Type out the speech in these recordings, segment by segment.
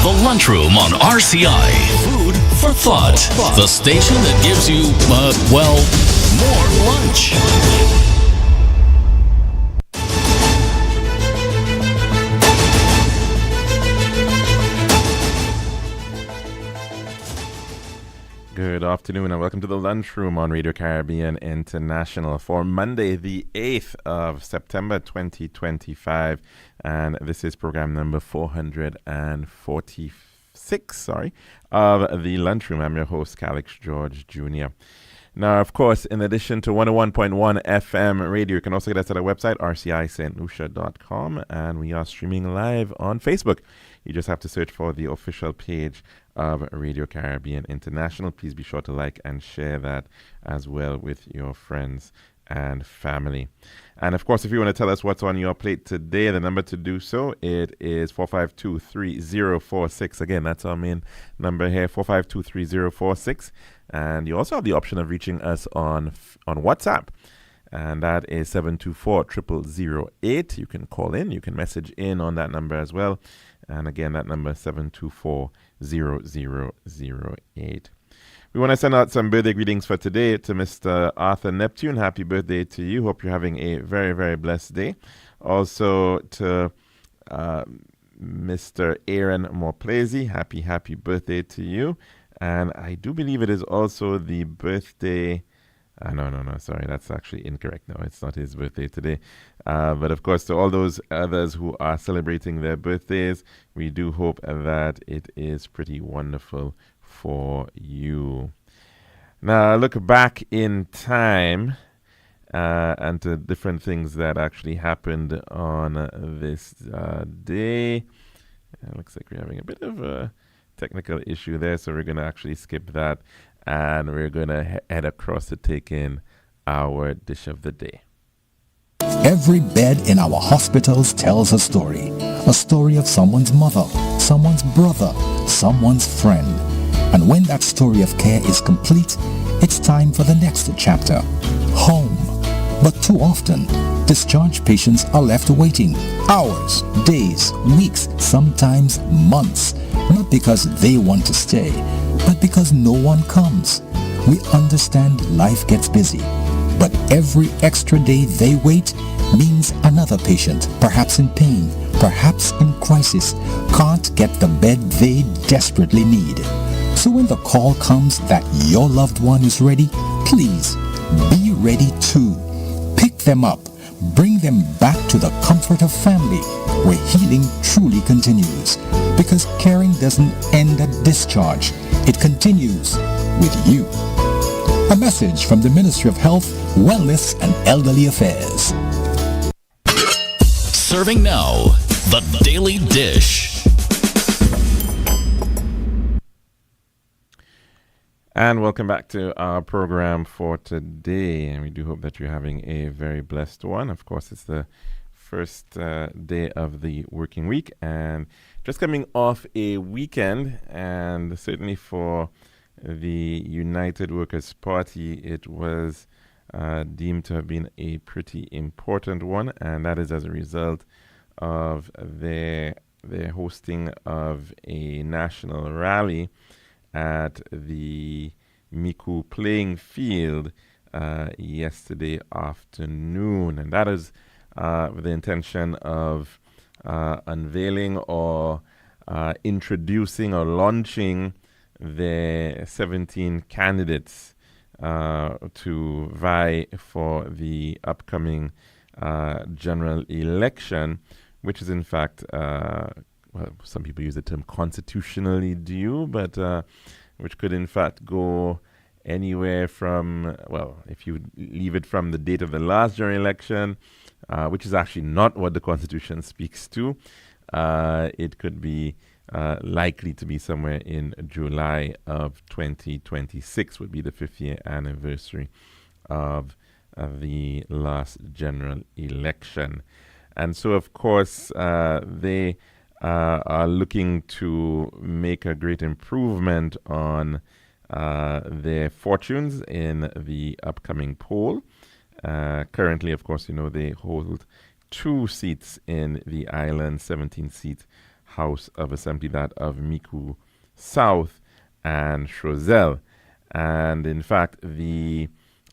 The Lunchroom on RCI. Food for thought. The station that gives you, more lunch. Good afternoon and welcome to the Lunchroom on Radio Caribbean International for Monday, the 8th of September 2025. And this is program number 446, of the Lunchroom. I'm your host, Calix George Jr. Now, of course, in addition to 101.1 FM radio, you can also get us at our website, rcistlucia.com, and we are streaming live on Facebook. You just have to search for the official page of Radio Caribbean International. Please be sure to like and share that as well with your friends and family. And of course, if you want to tell us what's on your plate today, the number to do so, it is 452-3046. Again, that's our main number here, 452-3046. And you also have the option of reaching us on WhatsApp. And that is 724-0008. You can call in, you can message in on that number as well. And again, that number is 724-0008. We want to send out some birthday greetings for today to Mr. Arthur Neptune. Happy birthday to you. Hope you're having a very, very blessed day. Also to Mr. Aaron Morplesi. Happy birthday to you. And I do believe it is also the birthday... No, sorry, that's actually incorrect. No, it's not his birthday today. But of course, to all those others who are celebrating their birthdays, we do hope that it is pretty wonderful for you. Now, look back in time and to different things that actually happened on this day. It looks like we're having a bit of a technical issue there, so we're going to actually skip that. And we're going to head across to take in our dish of the day. Every bed in our hospitals tells a story of someone's mother, someone's brother, someone's friend. And when that story of care is complete, it's time for the next chapter, home. But too often, discharged patients are left waiting hours, days, weeks, sometimes months, not because they want to stay, but because no one comes. We understand life gets busy, but every extra day they wait means another patient, perhaps in pain, perhaps in crisis, can't get the bed they desperately need. So when the call comes that your loved one is ready, please be ready too. Pick them up, bring them back to the comfort of family, where healing truly continues. Because caring doesn't end at discharge. It continues with you. A message from the Ministry of Health, Wellness and Elderly Affairs. Serving now, the Daily Dish. And welcome back to our program for today. And we do hope that you're having a very blessed one. Of course, it's the first day of the working week and just coming off a weekend, and certainly for the United Workers' Party, it was deemed to have been a pretty important one, and that is as a result of their hosting of a national rally at the Miku playing field yesterday afternoon, and that is with the intention of unveiling or introducing or launching their 17 candidates to vie for the upcoming general election, which is in fact, some people use the term constitutionally due, but which could in fact go anywhere from, if you leave it from the date of the last general election, which is actually not what the Constitution speaks to. It could be likely to be somewhere in July of 2026, would be the 5th year anniversary of the last general election. And so, of course, they are looking to make a great improvement on their fortunes in the upcoming poll. Currently, of course, they hold 2 seats in the island, 17 seat House of Assembly, that of Micoud South and Choiseul. And in fact, the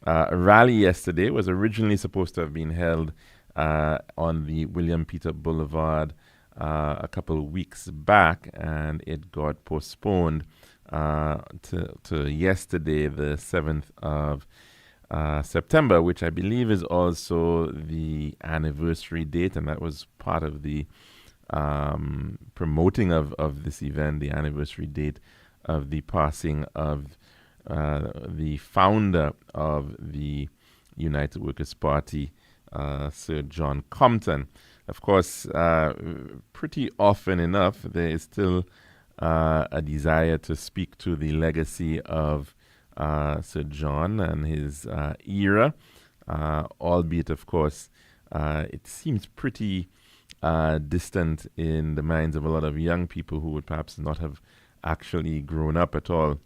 rally yesterday was originally supposed to have been held on the William Peter Boulevard a couple of weeks back, and it got postponed to yesterday, the 7th of September, which I believe is also the anniversary date, and that was part of the promoting of this event, the anniversary date of the passing of the founder of the United Workers' Party, Sir John Compton. Of course, pretty often enough, there is still a desire to speak to the legacy of Sir John and his era, albeit, of course, it seems pretty distant in the minds of a lot of young people who would perhaps not have actually grown up at all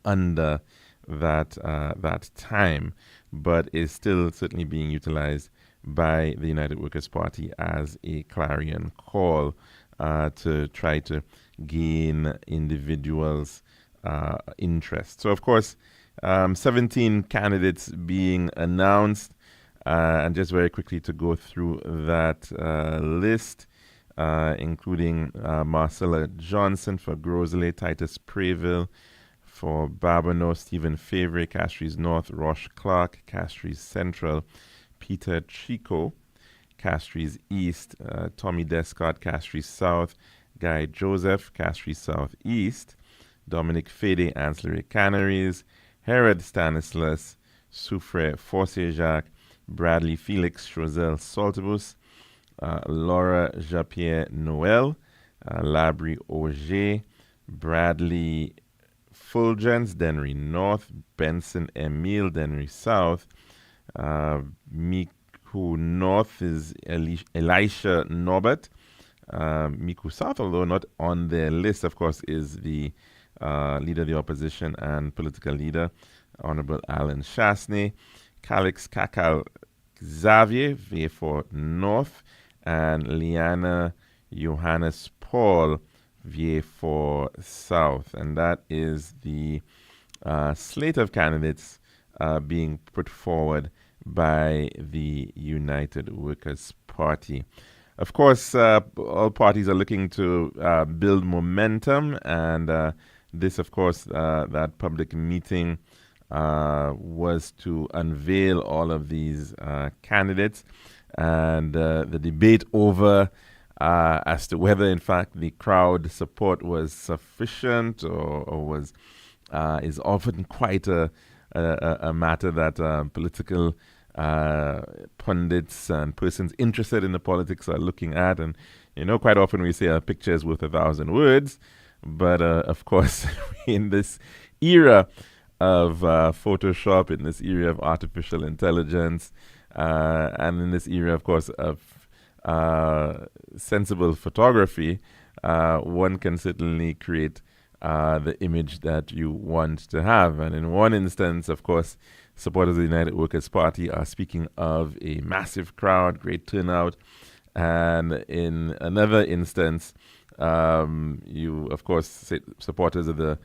under that time, but is still certainly being utilized by the United Workers' Party as a clarion call to try to gain individuals' interest. So, of course, 17 candidates being announced, and just very quickly to go through that list, including Marcella Johnson for Grosley, Titus Preville for Barbano, Stephen Favre, Castries North, Roche Clark, Castries Central, Peter Chico, Castries East, Tommy Descott, Castries South, Guy Joseph, Castries South East, Dominic Fede, Ancillary Canaries, Herod Stanislas, Soufre Force-Jacques, Bradley Felix, Choiseul Saltibus, Laura Japierre Noel, Labrie Auger, Bradley Fulgence, Dennery North, Benson Emile, Dennery South, Micoud North is Elisha Norbert. Micoud South, although not on their list, of course, is the Leader of the Opposition and political leader, Honorable Alan Chasney. Calix Kakal Xavier, Vieux North, and Liana Johannes Paul, Vieux South. And that is the slate of candidates being put forward by the United Workers' Party. Of course, all parties are looking to build momentum, and this, of course, that public meeting was to unveil all of these candidates, and the debate over as to whether, in fact, the crowd support was sufficient or was is often quite a matter that political pundits and persons interested in the politics are looking at. And, quite often we say a picture is worth 1,000 words. But, of course, in this era of Photoshop, in this era of artificial intelligence, and in this era, of course, of sensible photography, one can certainly create the image that you want to have. And in one instance, of course, supporters of the United Workers' Party are speaking of a massive crowd, great turnout. And in another instance, you, of course, supporters of the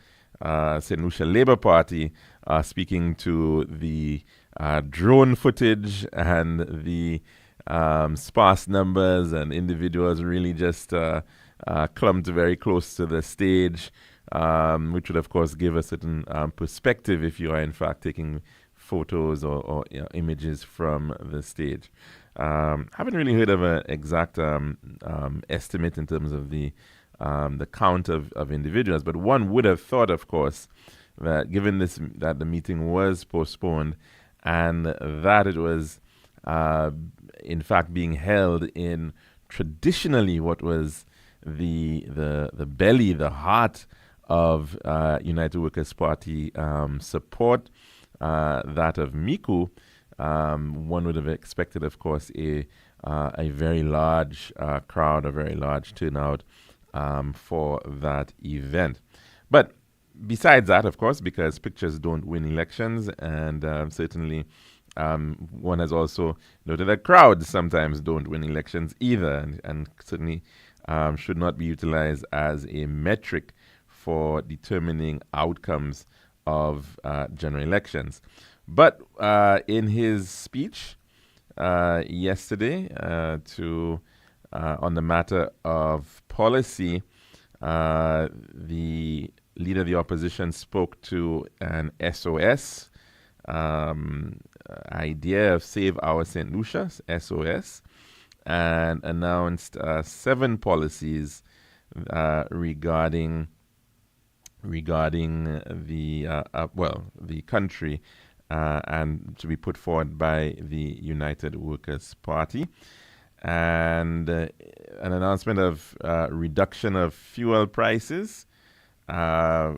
St. Lucia Labour Party are speaking to the drone footage and the sparse numbers, and individuals really just clumped very close to the stage, which would, of course, give a certain perspective if you are, in fact, taking photos or images from the stage. Haven't really heard of an exact estimate in terms of the count of individuals, but one would have thought, of course, that given that the meeting was postponed and that it was in fact being held in traditionally what was the belly, the heart of United Workers' Party support, that of Micoud, one would have expected, of course, a very large crowd, a very large turnout for that event. But besides that, of course, because pictures don't win elections, and certainly one has also noted that crowds sometimes don't win elections either, and certainly should not be utilized as a metric for determining outcomes of general elections. But in his speech yesterday on the matter of policy, the leader of the opposition spoke to an SOS idea of Save Our St. Lucia, SOS, and announced 7 policies regarding the country and to be put forward by the United Workers' Party, and an announcement of reduction of fuel prices. The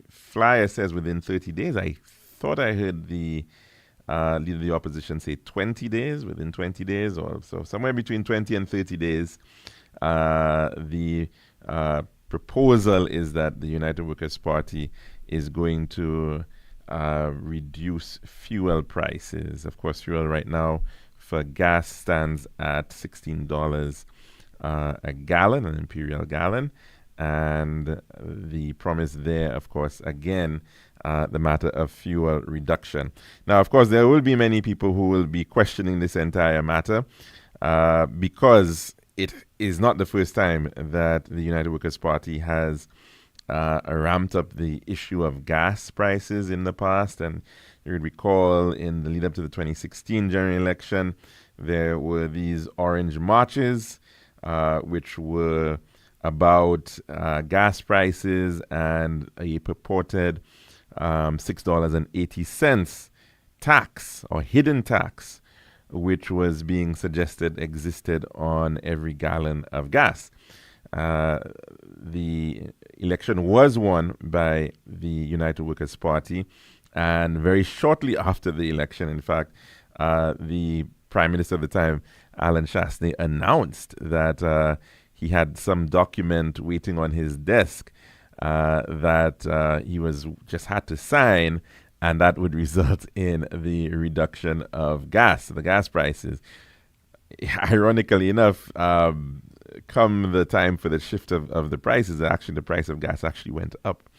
flyer says within 30 days. I thought I heard the leader of the opposition say 20 days, within 20 days, or so somewhere between 20 and 30 days. The proposal is that the United Workers' Party is going to reduce fuel prices. Of course, fuel right now for gas stands at $16 a gallon, an imperial gallon. And the promise there, of course, again, the matter of fuel reduction. Now, of course, there will be many people who will be questioning this entire matter because it is not the first time that the United Workers' Party has ramped up the issue of gas prices in the past. And you would recall in the lead up to the 2016 general election, there were these orange marches, which were about gas prices and a purported $6.80 tax or hidden tax, which was being suggested existed on every gallon of gas. The election was won by the United Workers' Party, and very shortly after the election, in fact, the Prime Minister at the time, Alan Shastney, announced that he had some document waiting on his desk that he had to sign, and that would result in the reduction of the gas prices. Ironically enough, come the time for the shift of the prices, actually the price of gas actually went up,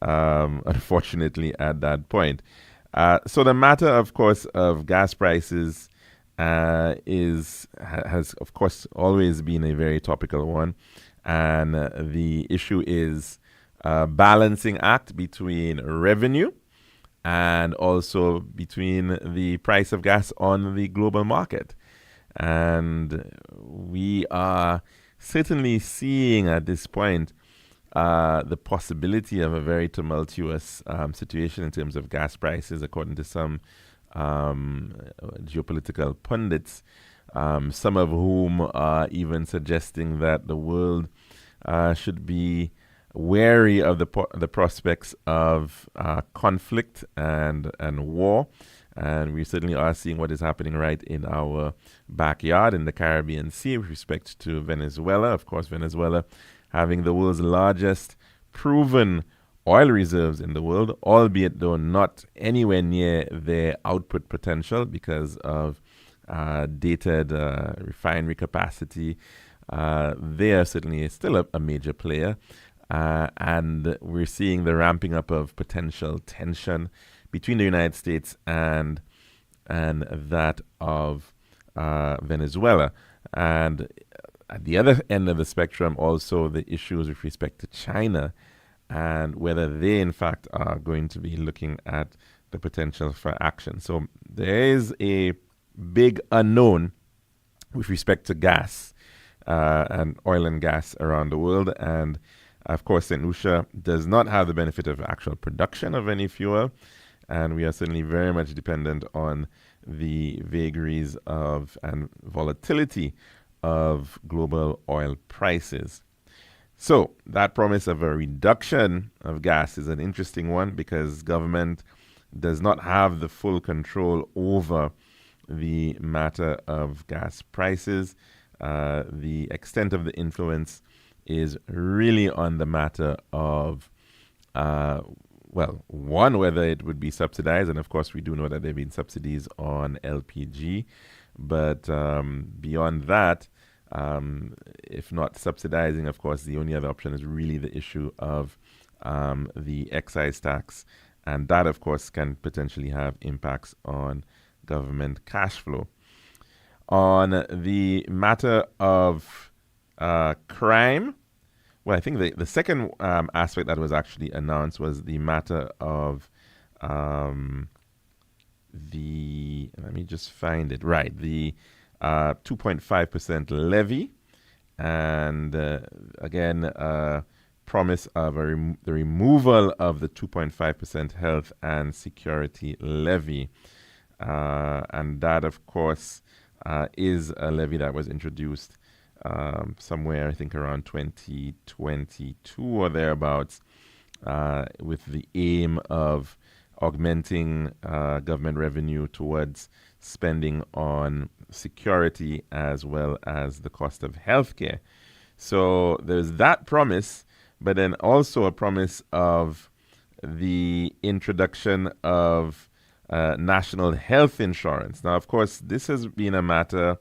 unfortunately, at that point. So the matter, of course, of gas prices has of course always been a very topical one, and the issue is a balancing act between revenue and also between the price of gas on the global market. And we are certainly seeing at this point the possibility of a very tumultuous situation in terms of gas prices, according to some geopolitical pundits, some of whom are even suggesting that the world should be wary of the prospects of conflict and war. And we certainly are seeing what is happening right in our backyard in the Caribbean Sea with respect to Venezuela. Of course, Venezuela having the world's largest proven oil reserves in the world, albeit though not anywhere near their output potential because of dated refinery capacity. They are certainly still a major player. And we're seeing the ramping up of potential tension between the United States and that of Venezuela. And at the other end of the spectrum, also the issues with respect to China and whether they, in fact, are going to be looking at the potential for action. So there is a big unknown with respect to gas and oil and gas around the world. And, of course, St. Lucia does not have the benefit of actual production of any fuel. And we are certainly very much dependent on the vagaries of and volatility of global oil prices. So that promise of a reduction of gas is an interesting one because government does not have the full control over the matter of gas prices. The extent of the influence is really on the matter of one, whether it would be subsidized, and of course we do know that there have been subsidies on LPG, but beyond that, if not subsidizing, of course, the only other option is really the issue of the excise tax. And that, of course, can potentially have impacts on government cash flow. On the matter of crime, well, I think the second aspect that was actually announced was the matter of let me just find it, right, the 2.5% levy, and again, promise of the removal of the 2.5% health and security levy. And that, of course, is a levy that was introduced somewhere, I think, around 2022 or thereabouts, with the aim of augmenting government revenue towards spending on security as well as the cost of healthcare. So there's that promise, but then also a promise of the introduction of national health insurance. Now, of course, this has been a matter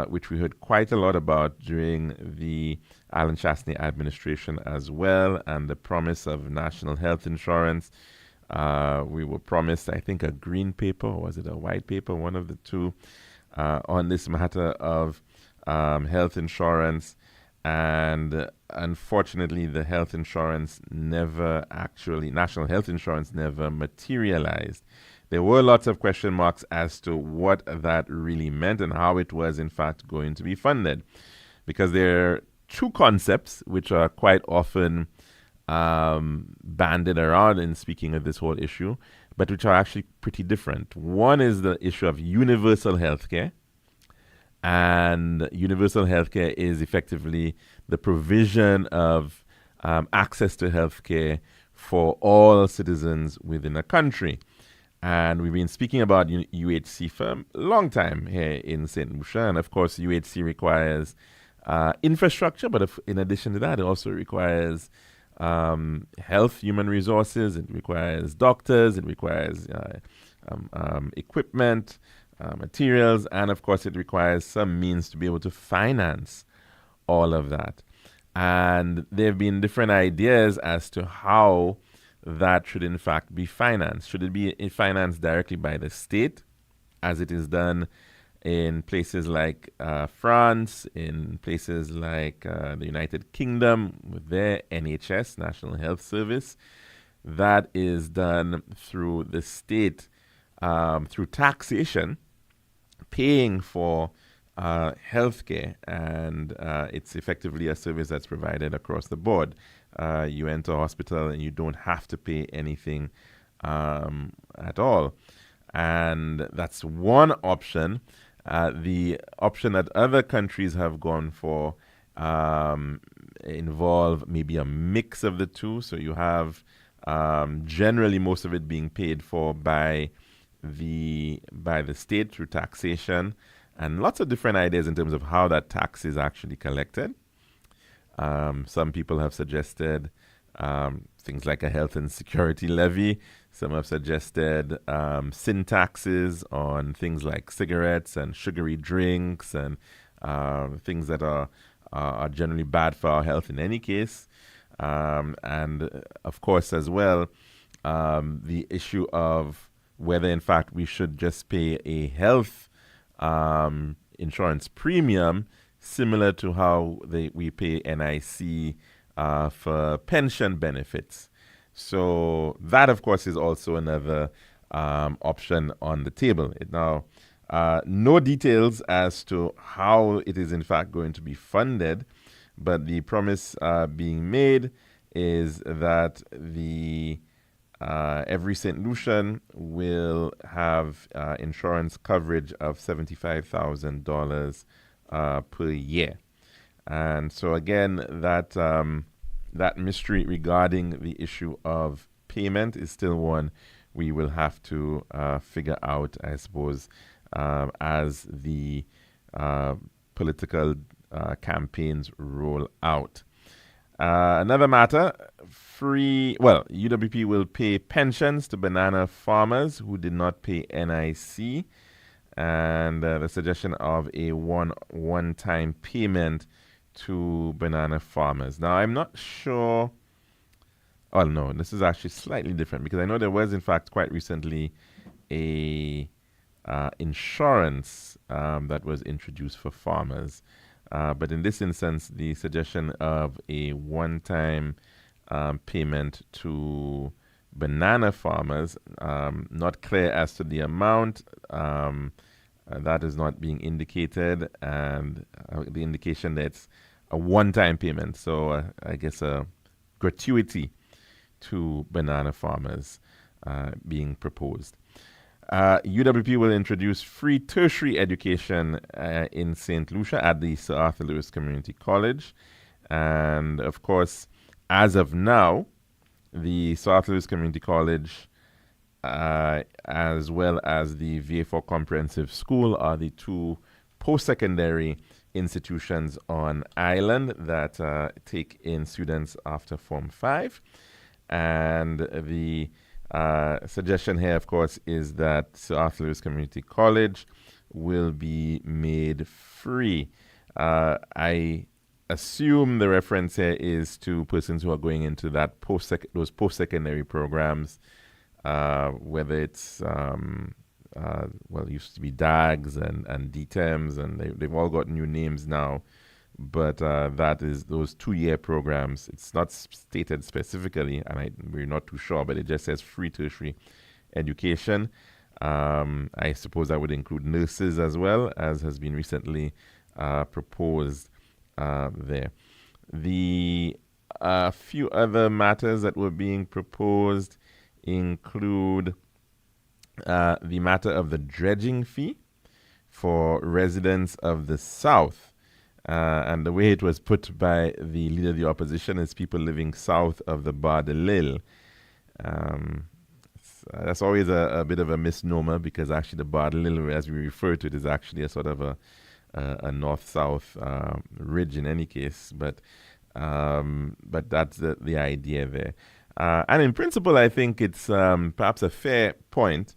which we heard quite a lot about during the Alan Chastney administration as well, and the promise of national health insurance. We were promised, I think, a green paper, or was it a white paper, one of the two, on this matter of health insurance. And unfortunately, the health insurance national health insurance never materialized. There were lots of question marks as to what that really meant and how it was, in fact, going to be funded. Because there are two concepts which are quite often banded around in speaking of this whole issue, but which are actually pretty different. One is the issue of universal healthcare. And universal healthcare is effectively the provision of access to healthcare for all citizens within a country. And we've been speaking about UHC for a long time here in St. Lucia. And of course, UHC requires infrastructure, but in addition to that, it also requires health, human resources, it requires doctors, it requires equipment, materials, and of course it requires some means to be able to finance all of that. And there have been different ideas as to how that should in fact be financed. Should it be financed directly by the state, as it is done in places like France, in places like the United Kingdom with their NHS, National Health Service? That is done through the state, through taxation, paying for healthcare, and it's effectively a service that's provided across the board. You enter a hospital and you don't have to pay anything at all. And that's one option. The option that other countries have gone for involve maybe a mix of the two. So you have generally most of it being paid for by the state through taxation, and lots of different ideas in terms of how that tax is actually collected. Some people have suggested things like a health and security levy. Some have suggested sin taxes on things like cigarettes and sugary drinks and things that are generally bad for our health in any case. And of course, as well, the issue of whether in fact we should just pay a health insurance premium similar to how we pay NIC for pension benefits. So that, of course, is also another option on the table. Now, no details as to how it is in fact going to be funded, but the promise being made is that every St. Lucian will have insurance coverage of $75,000 per year. And so again, that mystery regarding the issue of payment is still one we will have to figure out, I suppose, as the political campaigns roll out. Another matter, UWP will pay pensions to banana farmers who did not pay NIC. and the suggestion of a one-time payment to banana farmers. Now, I'm not sure. Oh, no, this is actually slightly different because I know there was, in fact, quite recently a insurance that was introduced for farmers. But in this instance, the suggestion of a one-time payment to banana farmers, not clear as to the amount. That is not being indicated, and the indication that it's a one-time payment. So I guess a gratuity to banana farmers being proposed. UWP will introduce free tertiary education in St. Lucia at the Sir Arthur Lewis Community College. And of course, as of now, the Sir Arthur Lewis Community College as well as the VA4 Comprehensive School are the two post-secondary institutions on island that take in students after Form 5. And the suggestion here, of course, is that Sir Arthur Lewis Community College will be made free. I assume the reference here is to persons who are going into that those post-secondary programs, whether it's it used to be DAGs and DTEMs, and they've all got new names now. But that is those 2-year programs. It's not stated specifically, and we're not too sure, but it just says free tertiary education. I suppose that would include nurses as well, as has been recently proposed there. The few other matters that were being proposed include the matter of the dredging fee for residents of the South. And the way it was put by the leader of the opposition is people living south of the Bar de Lille. That's always a bit of a misnomer, because actually the Bar de Lille, as we refer to it, is actually a sort of a north-south ridge in any case. But that's the idea there. And in principle, I think it's perhaps a fair point.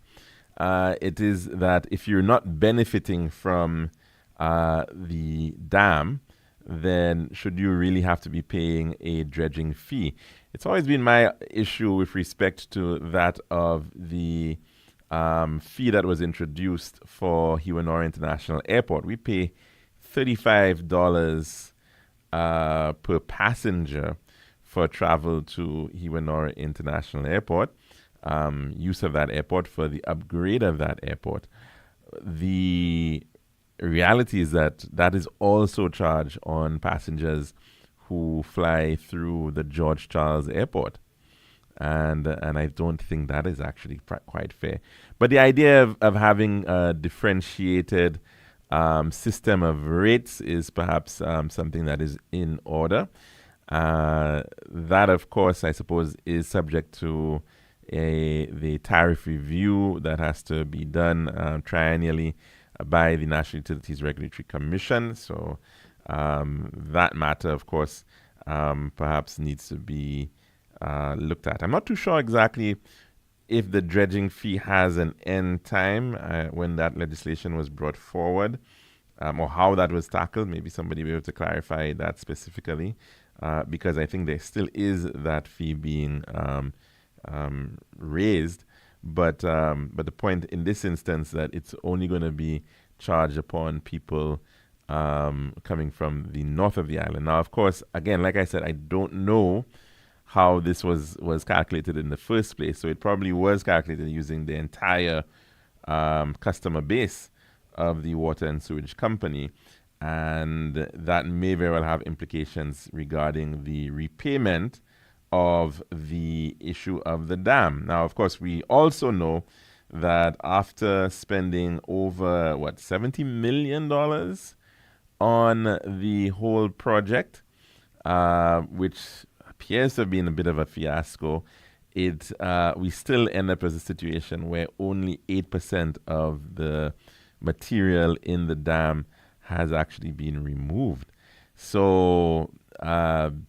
It is that if you're not benefiting from the dam, then should you really have to be paying a dredging fee? It's always been my issue with respect to that of the fee that was introduced for Hiwanora International Airport. We pay $35 per passenger for travel to Hiwanora International Airport, use of that airport for the upgrade of that airport. The reality is that is also charged on passengers who fly through the George Charles Airport. And I don't think that is actually quite fair. But the idea of having a differentiated system of rates is perhaps something that is in order. That, of course, I suppose, is subject to the tariff review that has to be done triennially by the National Utilities Regulatory Commission. So that matter, of course, perhaps needs to be looked at. I'm not too sure exactly if the dredging fee has an end time when that legislation was brought forward, or how that was tackled. Maybe somebody will be able to clarify that specifically, because I think there still is that fee being raised. But the point in this instance that it's only going to be charged upon people coming from the north of the island. Now, of course, again, like I said, I don't know how this was calculated in the first place. So it probably was calculated using the entire customer base of the water and sewage company. And that may very well have implications regarding the repayment of the issue of the dam. Now, of course, we also know that after spending over, $70 million on the whole project, which appears to have been a bit of a fiasco, we still end up as a situation where only 8% of the material in the dam has actually been removed. So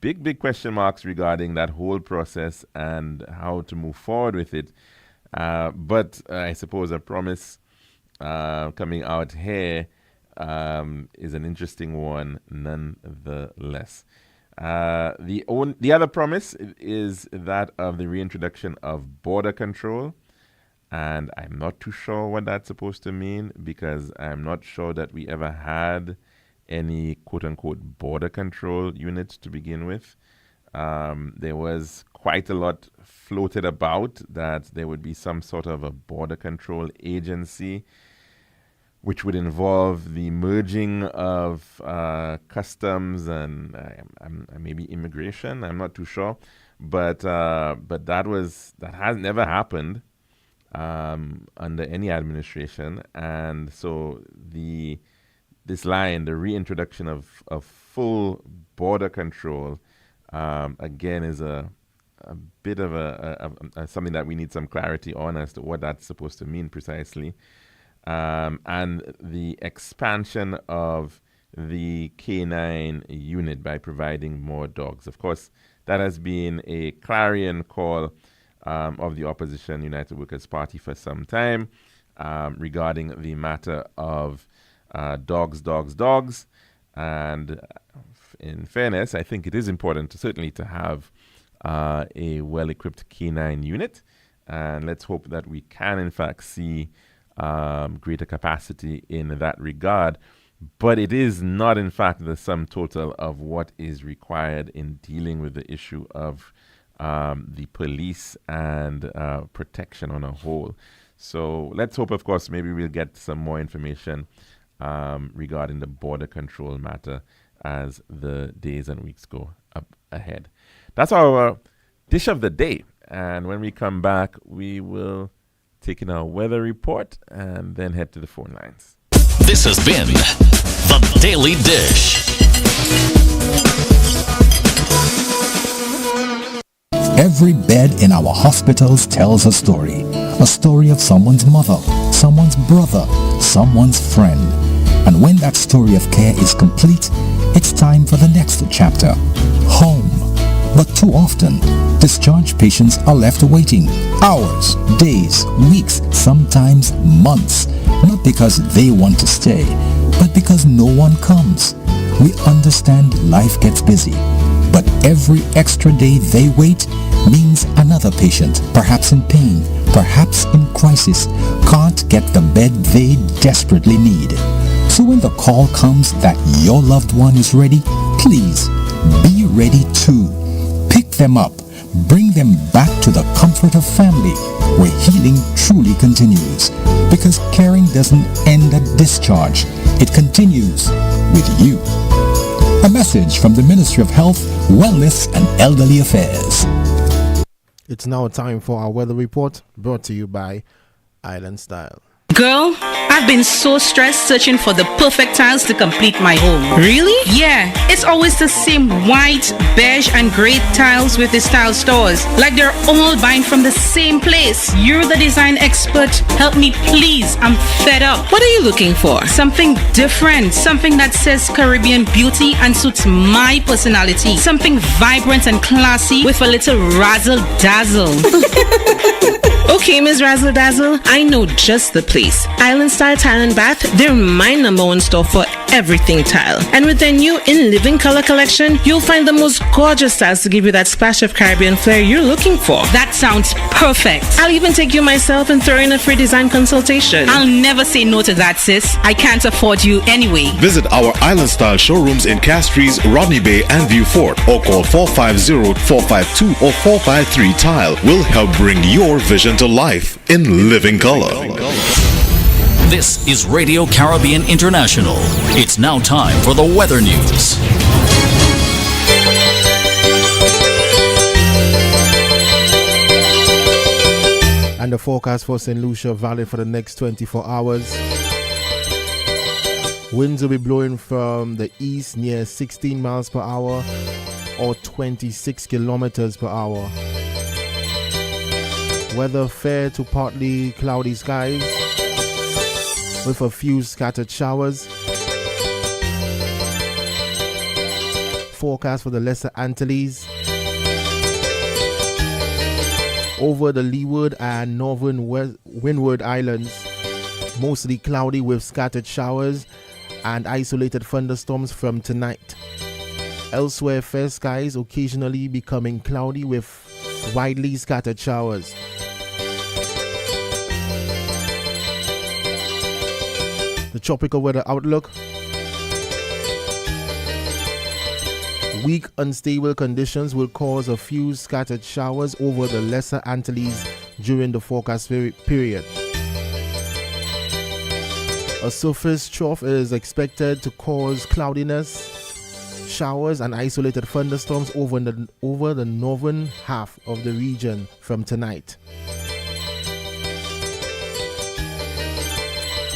big question marks regarding that whole process and how to move forward with it. But I suppose a promise coming out here is an interesting one nonetheless. The other promise is that of the reintroduction of border control. And I'm not too sure what that's supposed to mean, because I'm not sure that we ever had any quote-unquote border control unit to begin with. There was quite a lot floated about that there would be some sort of a border control agency, which would involve the merging of customs and maybe immigration. I'm not too sure, but that has never happened under any administration, and so this line, the reintroduction of full border control, again is a bit of a something that we need some clarity on as to what that's supposed to mean precisely, and the expansion of the K9 unit by providing more dogs. Of course, that has been a clarion call of the opposition United Workers' Party for some time regarding the matter of dogs. And in fairness, I think it is important certainly to have a well-equipped K9 unit. And let's hope that we can, in fact, see greater capacity in that regard. But it is not, in fact, the sum total of what is required in dealing with the issue of the police and protection on a whole. So let's hope, of course, maybe we'll get some more information regarding the border control matter as the days and weeks go up ahead. That's our dish of the day. And when we come back, we will take in our weather report and then head to the phone lines. This has been The Daily Dish. Every bed in our hospitals tells a story of someone's mother, someone's brother, someone's friend. And when that story of care is complete, it's time for the next chapter, home. But too often, discharged patients are left waiting hours, days, weeks, sometimes months, not because they want to stay, but because no one comes. We understand life gets busy, but every extra day they wait means another patient, perhaps in pain, perhaps in crisis, can't get the bed they desperately need. So when the call comes that your loved one is ready, please be ready too. Pick them up, bring them back to the comfort of family, where healing truly continues. Because caring doesn't end at discharge, it continues with you. A message from the Ministry of Health, Wellness and Elderly Affairs. It's now time for our weather report, brought to you by Island Style. Girl, I've been so stressed searching for the perfect tiles to complete my home. Really? Yeah, it's always the same white, beige, and gray tiles with these tile stores. Like they're all buying from the same place. You're the design expert. Help me, please. I'm fed up. What are you looking for? Something different. Something that says Caribbean beauty and suits my personality. Something vibrant and classy with a little razzle dazzle. Okay, Ms. Razzle Dazzle, I know just the place. Island Style Tile and Bath, they're my number one store for everything tile. And with their new In Living Color collection, you'll find the most gorgeous styles to give you that splash of Caribbean flair you're looking for. That sounds perfect. I'll even take you myself and throw in a free design consultation. I'll never say no to that, sis. I can't afford you anyway. Visit our Island Style showrooms in Castries, Rodney Bay, and View Fort, or call 450-452 or 453 Tile. We'll help bring your vision to life in living color. This is Radio Caribbean International. It's now time for the weather news. And the forecast for St. Lucia Valley for the next 24 hours. Winds will be blowing from the east near 16 miles per hour or 26 kilometers per hour. Weather fair to partly cloudy skies with a few scattered showers. Forecast for the Lesser Antilles. Over the Leeward and Northern Windward Islands, Mostly cloudy with scattered showers and isolated thunderstorms from tonight. Elsewhere, fair skies occasionally becoming cloudy with widely scattered showers. The tropical weather outlook. Weak, unstable conditions will cause a few scattered showers over the Lesser Antilles during the forecast period. A surface trough is expected to cause cloudiness, showers, and isolated thunderstorms over the northern half of the region from tonight.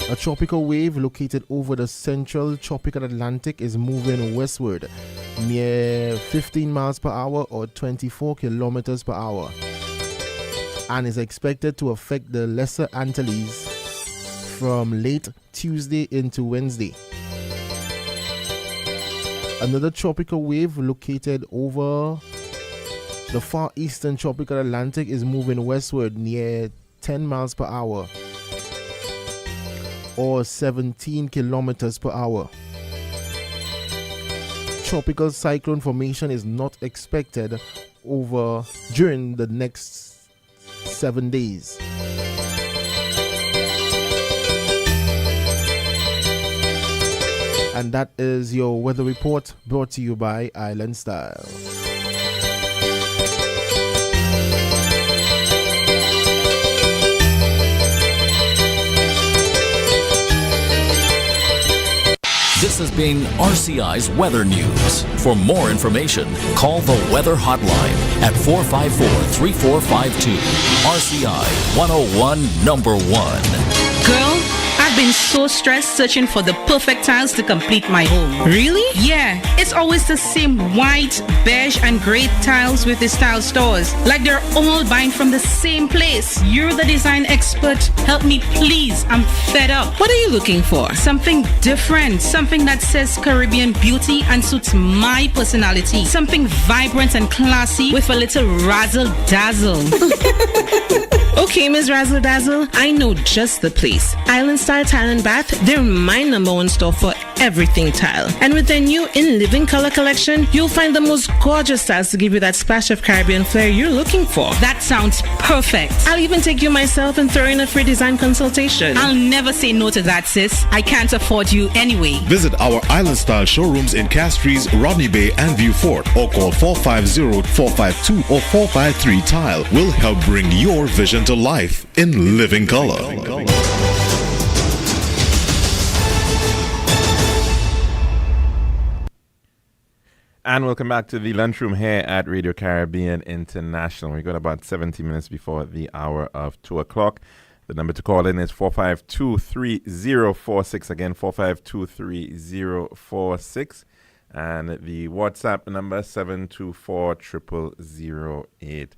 A tropical wave located over the central tropical Atlantic is moving westward near 15 miles per hour or 24 kilometers per hour and is expected to affect the Lesser Antilles from late Tuesday into Wednesday. Another tropical wave located over the far eastern tropical Atlantic is moving westward near 10 miles per hour or 17 kilometers per hour. Tropical cyclone formation is not expected during the next 7 days. And that is your weather report brought to you by Island Style. This has been RCI's Weather News. For more information, call the Weather Hotline at 454-3452. RCI 101 number 1. Girl, I've been so stressed searching for the perfect tiles to complete my home. Really? Yeah, it's always the same white, beige, and gray tiles with the style stores. Like they're all buying from the same place. You're the design expert. Help me, please. I'm fed up. What are you looking for? Something different. Something that says Caribbean beauty and suits my personality. Something vibrant and classy with a little razzle dazzle. Okay, Ms. Razzle Dazzle, I know just the place. Island Style Tile and Bath, they're my number one store for everything tile. And with their new In Living Color collection, you'll find the most gorgeous styles to give you that splash of Caribbean flair you're looking for. That sounds perfect. I'll even take you myself and throw in a free design consultation. I'll never say no to that, sis. I can't afford you anyway. Visit our Island Style showrooms in Castries, Rodney Bay, and View Fort, or call 450-452 or 453 Tile. We'll help bring your vision to life in living color. And welcome back to the lunchroom here at Radio Caribbean International. We got about 70 minutes before the hour of 2 o'clock. The number to call in is 452-3046. Again, 452-3046. And the WhatsApp number 724-0008.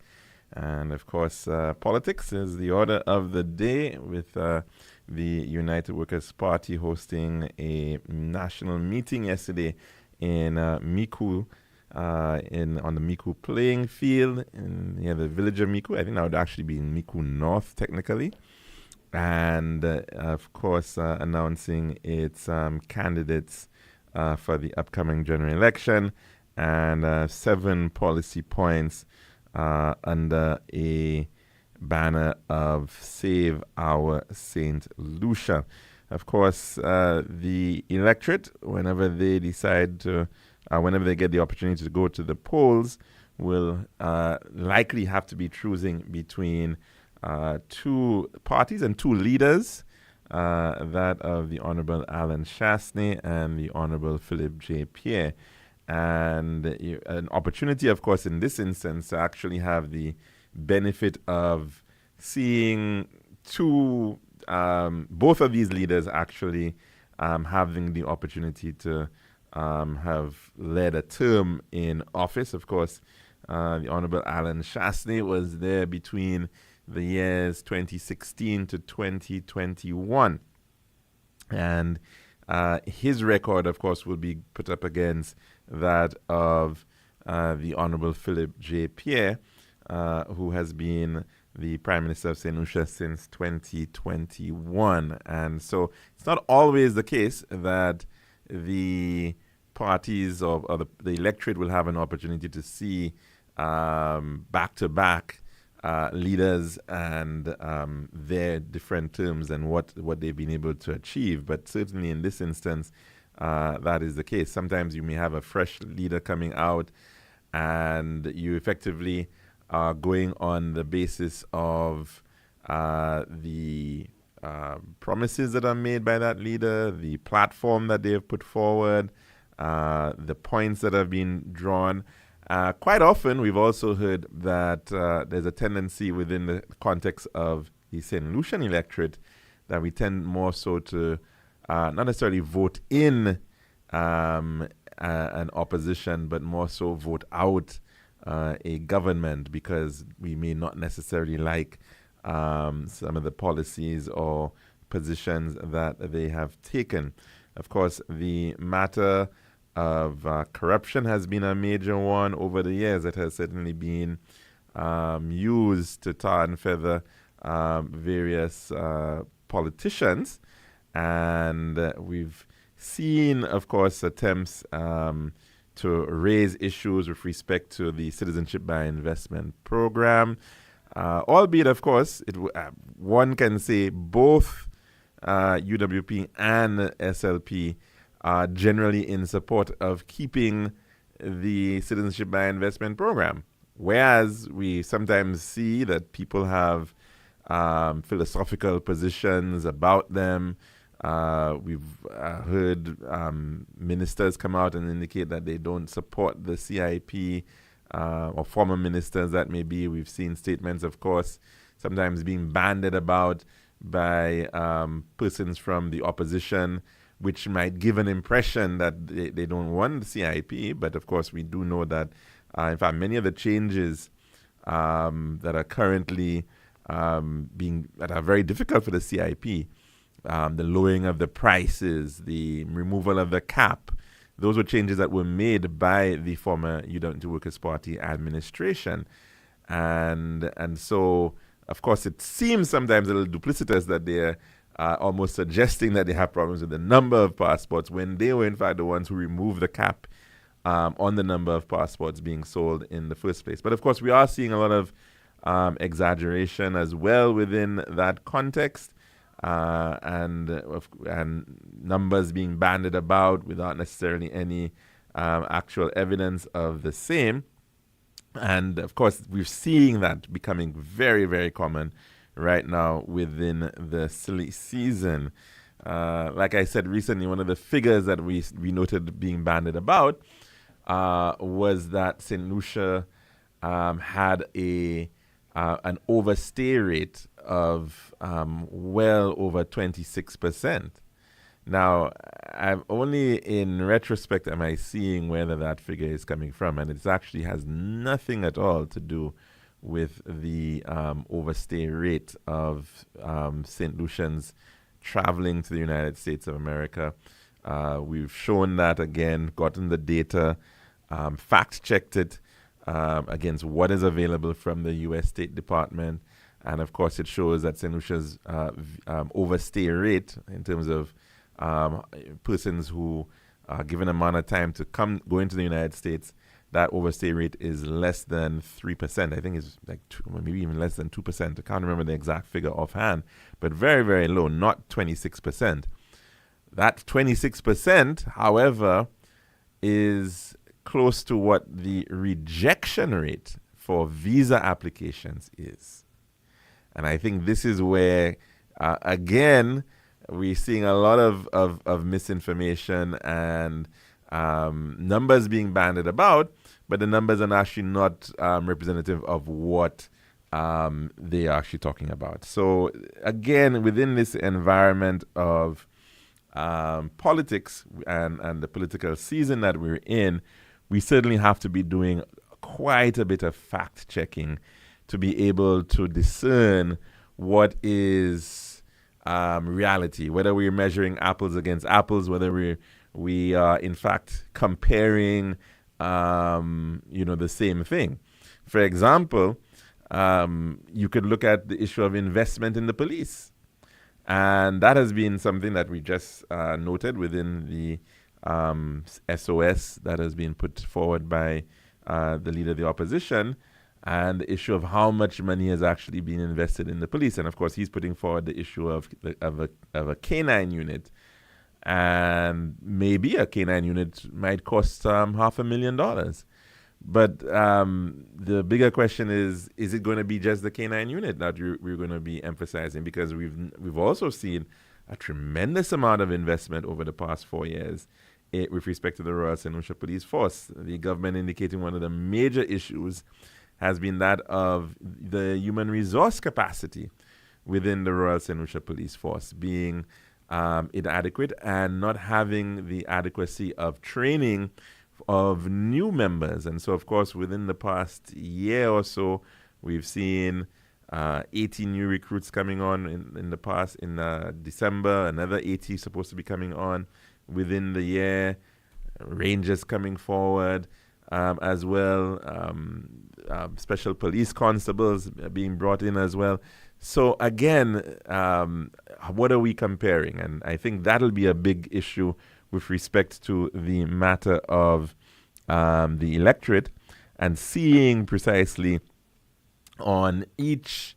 And of course, politics is the order of the day, with the United Workers' Party hosting a national meeting yesterday in Micoud, on the Micoud playing field, near the village of Micoud. I think that would actually be in Micoud North, technically. And, of course, announcing its candidates for the upcoming general election, and 7 policy points under a banner of Save Our St. Lucia. Of course, the electorate, whenever they decide to, whenever they get the opportunity to go to the polls, will likely have to be choosing between 2 parties and 2 leaders, that of the Honorable Alan Chasney and the Honorable Philip J. Pierre. And an opportunity, of course, in this instance, to actually have the benefit of seeing both of these leaders actually having the opportunity to have led a term in office. Of course, the Honorable Alan Chasney was there between the years 2016 to 2021. And his record, of course, will be put up against that of the Honorable Philip J. Pierre, who has been the Prime Minister of St. Lucia since 2021. And so it's not always the case that the parties or the electorate will have an opportunity to see back-to-back leaders and their different terms and what they've been able to achieve. But certainly in this instance, that is the case. Sometimes you may have a fresh leader coming out and you effectively are going on the basis of the promises that are made by that leader, the platform that they have put forward, the points that have been drawn. Quite often, we've also heard that there's a tendency within the context of the St. Lucian electorate that we tend more so to not necessarily vote in an opposition, but more so vote out a government because we may not necessarily like some of the policies or positions that they have taken. Of course, the matter of corruption has been a major one over the years. It has certainly been used to tar and feather various politicians. And we've seen, of course, attempts to raise issues with respect to the Citizenship by Investment program. Albeit, of course, one can say both UWP and SLP are generally in support of keeping the Citizenship by Investment program. Whereas we sometimes see that people have philosophical positions about them. We've heard ministers come out and indicate that they don't support the CIP, or former ministers that may be. We've seen statements, of course, sometimes being bandied about by persons from the opposition, which might give an impression that they don't want the CIP. But of course, we do know that, in fact, many of the changes that are currently that are very difficult for the CIP, the lowering of the prices, the removal of the cap, those were changes that were made by the former United Workers' Party administration. And so, of course, it seems sometimes a little duplicitous that they're almost suggesting that they have problems with the number of passports when they were, in fact, the ones who removed the cap on the number of passports being sold in the first place. But, of course, we are seeing a lot of exaggeration as well within that context. And numbers being bandied about without necessarily any actual evidence of the same. And of course, we're seeing that becoming very, very common right now within the silly season. Like I said recently, one of the figures that we noted being bandied about was that St. Lucia had an overstay rate of well over 26%. Now, I'm only in retrospect am I seeing whether that figure is coming from, and it actually has nothing at all to do with the overstay rate of St. Lucians traveling to the United States of America. We've shown that again, gotten the data, fact-checked it against what is available from the U.S. State Department. And of course, it shows that St. Lucia's overstay rate in terms of persons who are given amount of time to go into the United States, that overstay rate is less than 3%. I think it's like maybe even less than 2%. I can't remember the exact figure offhand, but very, very low, not 26%. That 26%, however, is close to what the rejection rate for visa applications is. And I think this is where, again, we're seeing a lot of misinformation and numbers being bandied about, but the numbers are actually not representative of what they are actually talking about. So, again, within this environment of politics and the political season that we're in, we certainly have to be doing quite a bit of fact-checking to be able to discern what is reality, whether we're measuring apples against apples, whether we are in fact comparing, the same thing. For example, You could look at the issue of investment in the police. And that has been something that we just noted within the SOS that has been put forward by the leader of the opposition, and the issue of how much money has actually been invested in the police. And of course, he's putting forward the issue of a canine unit. And maybe a canine unit might cost $500,000. But the bigger question is it going to be just the canine unit that we're going to be emphasizing? Because we've also seen a tremendous amount of investment over the past 4 years with respect to the Royal St. Lucia Police Force. The government indicating one of the major issues has been that of the human resource capacity within the Royal St. Lucia Police Force being inadequate and not having the adequacy of training of new members. And so, of course, within the past year or so, we've seen 80 new recruits coming on in the past. In December, another 80 supposed to be coming on within the year. Rangers coming forward as well. Special police constables being brought in as well. So again, what are we comparing? And I think that'll be a big issue with respect to the matter of the electorate, and seeing precisely on each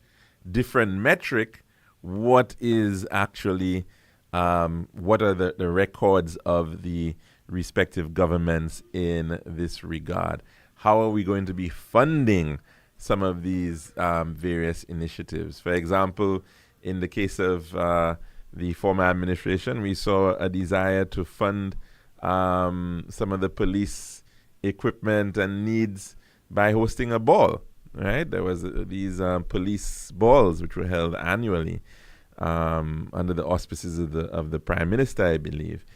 different metric what is actually, what are the records of the respective governments in this regard. How are we going to be funding some of these various initiatives? For example, in the case of the former administration, we saw a desire to fund some of the police equipment and needs by hosting a ball, right? There was these police balls which were held annually under the auspices of the Prime Minister, I believe.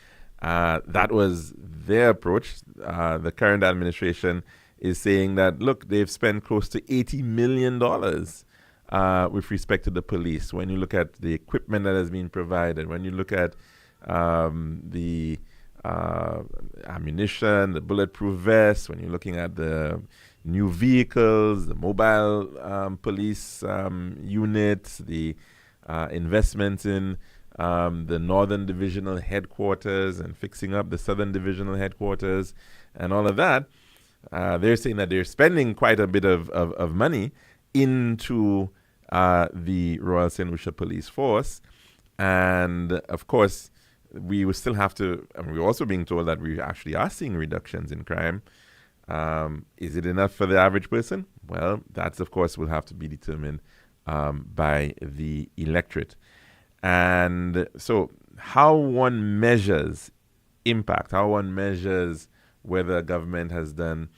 That was their approach. The current administration is saying that, look, they've spent close to $80 million with respect to the police. When you look at the equipment that has been provided, when you look at the ammunition, the bulletproof vests, when you're looking at the new vehicles, the mobile police units, the investments in the Northern Divisional Headquarters and fixing up the Southern Divisional Headquarters and all of that, they're saying that they're spending quite a bit of money into the Royal St. Lucia Police Force. And of course, we will still have to, and we're also being told that we actually are seeing reductions in crime. Is it enough for the average person? Well, that's, of course, will have to be determined by the electorate. And so how one measures impact, how one measures whether a government has done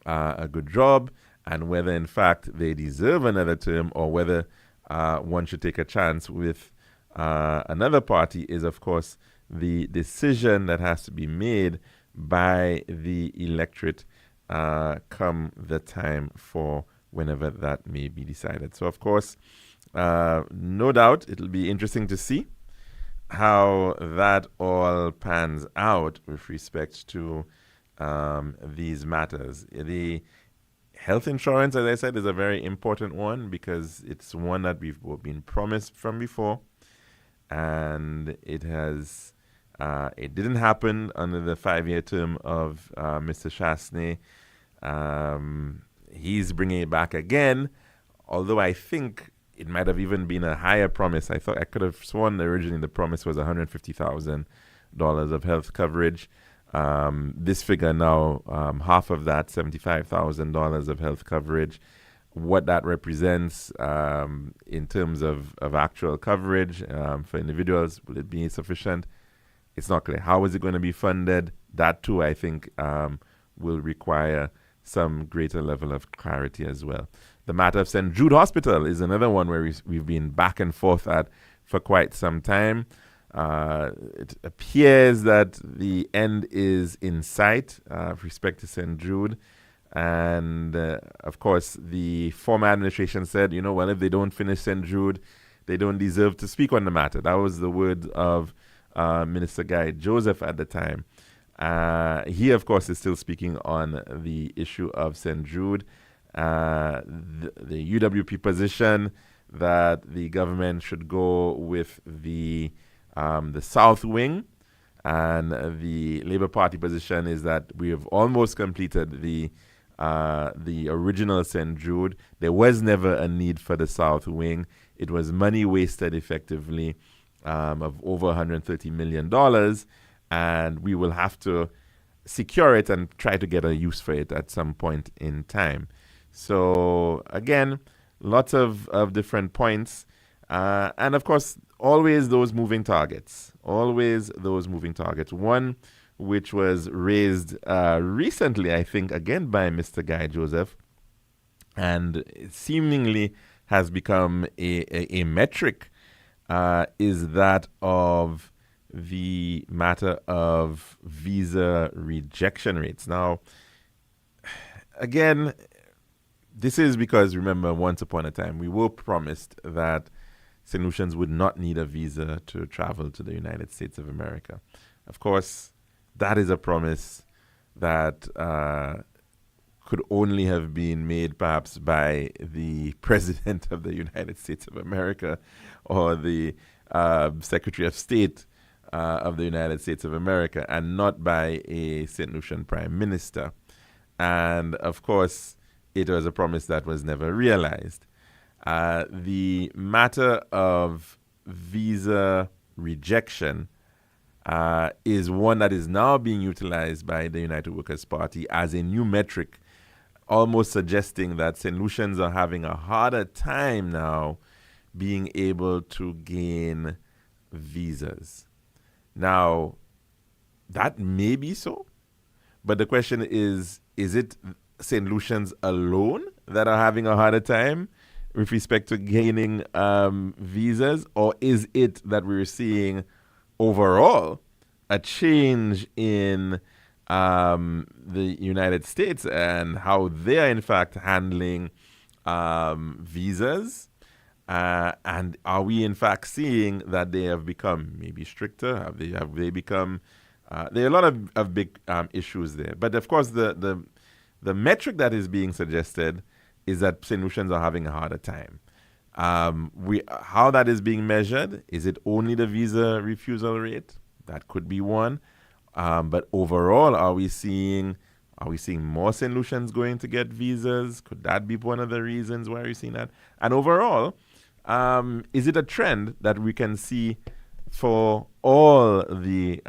a good job and whether, in fact, they deserve another term, or whether one should take a chance with another party is, of course, the decision that has to be made by the electorate come the time for whenever that may be decided. So, of course, no doubt it'll be interesting to see how that all pans out with respect to these matters. The health insurance, as I said, is a very important one because it's one that we've been promised from before, and it has it didn't happen under the 5-year term of Mr. Chasney. He's bringing it back again, although I think it might have even been a higher promise. I could have sworn originally the promise was $150,000 of health coverage. This figure now, half of that, $75,000 of health coverage. What that represents in terms of actual coverage for individuals, will it be sufficient? It's not clear. How is it going to be funded? That too, I think, will require some greater level of clarity as well. The matter of St. Jude Hospital is another one where we've been back and forth at for quite some time. It appears that the end is in sight with respect to St. Jude. And, of course, the former administration said, well, if they don't finish St. Jude, they don't deserve to speak on the matter. That was the word of Minister Guy Joseph at the time. He, of course, is still speaking on the issue of St. Jude. the UWP position that the government should go with the South Wing, and the Labour Party position is that we have almost completed the original St. Jude. There was never a need for the South Wing. It was money wasted effectively of over $130 million, and we will have to secure it and try to get a use for it at some point in time. So again, lots of different points. And of course, always those moving targets. One which was raised recently, I think, again by Mr. Guy Joseph, and seemingly has become a metric, is that of the matter of visa rejection rates. Now, again, this is because, remember, once upon a time, we were promised that St. Lucians would not need a visa to travel to the United States of America. Of course, that is a promise that could only have been made perhaps by the President of the United States of America or the Secretary of State of the United States of America, and not by a St. Lucian Prime Minister. And of course, it was a promise that was never realized. The matter of visa rejection is one that is now being utilized by the United Workers' Party as a new metric, almost suggesting that St. Lucians are having a harder time now being able to gain visas. Now, that may be so, but the question is it St. Lucians alone that are having a harder time with respect to gaining visas, or is it that we're seeing overall a change in the United States and how they are in fact handling visas? And are we in fact seeing that they have become maybe stricter? Have they become? There are a lot of big issues there. But of course, the metric that is being suggested is that St. Lucians are having a harder time. How that is being measured? Is it only the visa refusal rate? That could be one. But overall, are we seeing more St. Lucians going to get visas? Could that be one of the reasons why we're seeing that? And overall, is it a trend that we can see for all the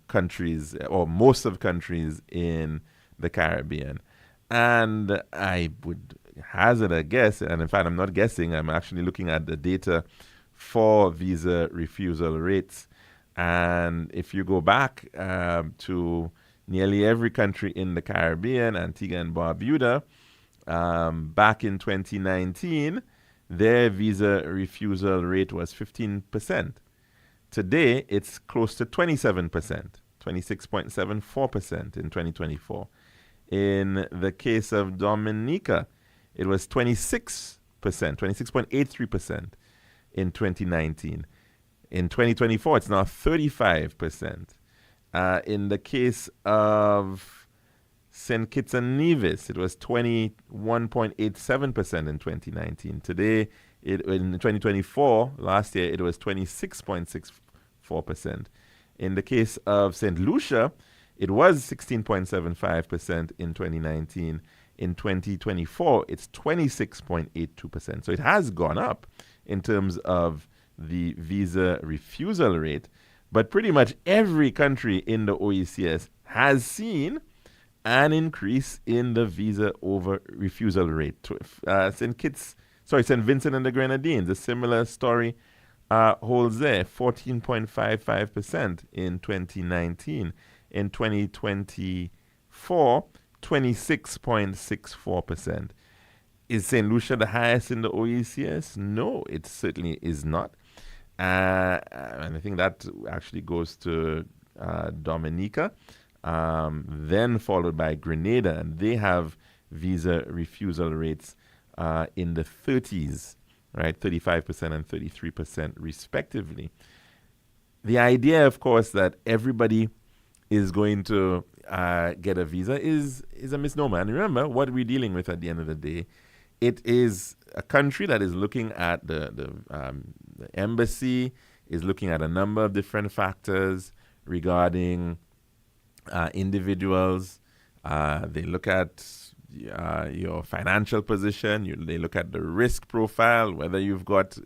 countries, or most of countries in the Caribbean? And I would hazard a guess, and in fact, I'm not guessing, I'm actually looking at the data for visa refusal rates. And if you go back to nearly every country in the Caribbean, Antigua and Barbuda, back in 2019, their visa refusal rate was 15%. Today, it's close to 27%, 26.74% in 2024. In the case of Dominica, it was 26%, 26.83% in 2019. In 2024, it's now 35%. In the case of St. Kitts and Nevis, it was 21.87% in 2019. Today, in 2024, last year, it was 26.64%. In the case of St. Lucia, it was 16.75% in 2019. In 2024, it's 26.82%. So it has gone up in terms of the visa refusal rate, but pretty much every country in the OECS has seen an increase in the visa over refusal rate. St. Vincent and the Grenadines, a similar story holds there, 14.55% in 2019. In 2024, 26.64%. Is St. Lucia the highest in the OECS? No, it certainly is not. And I think that actually goes to Dominica, then followed by Grenada, and they have visa refusal rates in the 30s, right? 35% and 33% respectively. The idea, of course, that everybody is going to get a visa is a misnomer. And remember, what we're dealing with at the end of the day, it is a country that is looking at the embassy, is looking at a number of different factors regarding individuals. They look at your financial position. They look at the risk profile, whether you've got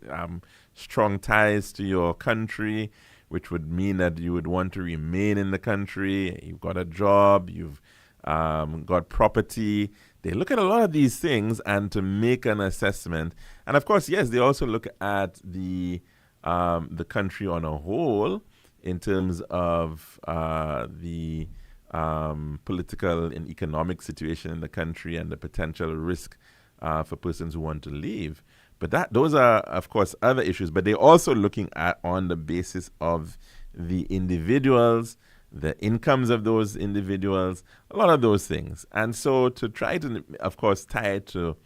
strong ties to your country, which would mean that you would want to remain in the country. You've got a job. You've got property. They look at a lot of these things and to make an assessment. And of course, yes, they also look at the country on a whole in terms of the political and economic situation in the country and the potential risk for persons who want to leave. But those are, of course, other issues. But they're also looking at on the basis of the individuals, the incomes of those individuals, a lot of those things. And so to try to, of course, tie it to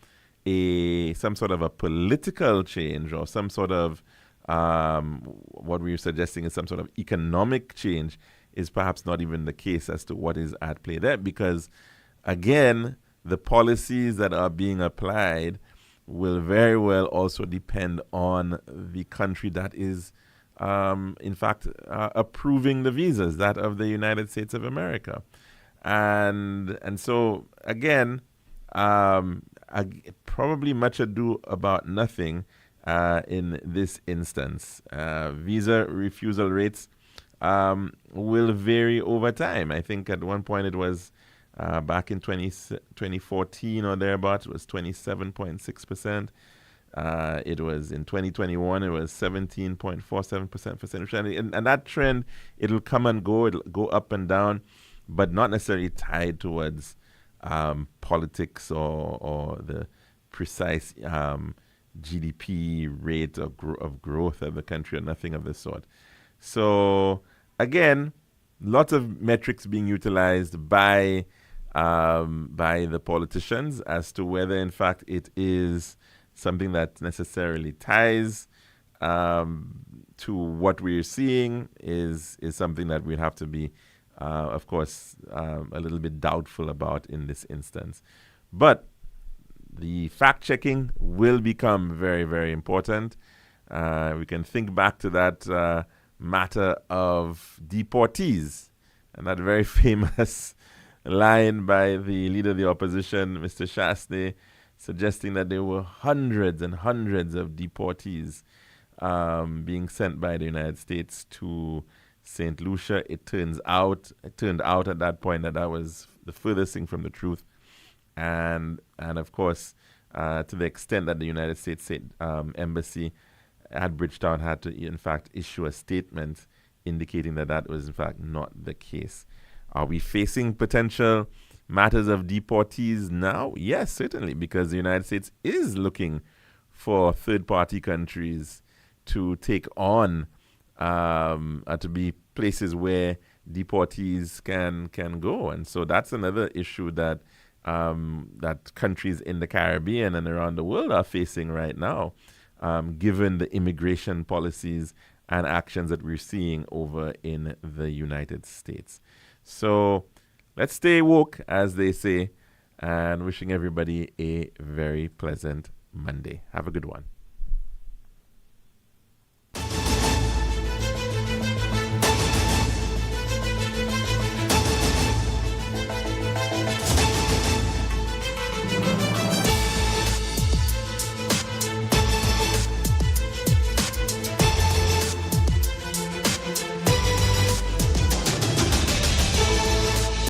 some sort of a political change or some sort of what we're suggesting is some sort of economic change is perhaps not even the case as to what is at play there. Because, again, the policies that are being applied will very well also depend on the country that is, in fact, approving the visas, that of the United States of America. And so, again, probably much ado about nothing in this instance. Visa refusal rates will vary over time. I think at one point it was back in 2014 or thereabouts, it was 27.6%. It was in 2021, it was 17.47% for Central. And that trend, it'll come and go, it'll go up and down, but not necessarily tied towards politics or the precise GDP rate of growth of the country or nothing of the sort. So, again, lots of metrics being utilized by the politicians as to whether, in fact, it is something that necessarily ties to what we're seeing is something that we'd have to be, of course, a little bit doubtful about in this instance. But the fact-checking will become very, very important. We can think back to that matter of deportees and that very famous line by the leader of the opposition, Mr. Shastney, suggesting that there were hundreds and hundreds of deportees being sent by the United States to St. Lucia. It turned out at that point that was the furthest thing from the truth. And of course, to the extent that the United States Embassy at Bridgetown had to, in fact, issue a statement indicating that was, in fact, not the case. Are we facing potential matters of deportees now? Yes, certainly, because the United States is looking for third-party countries to take on, to be places where deportees can go. And so that's another issue that countries in the Caribbean and around the world are facing right now, given the immigration policies and actions that we're seeing over in the United States. So let's stay woke, as they say, and wishing everybody a very pleasant Monday. Have a good one.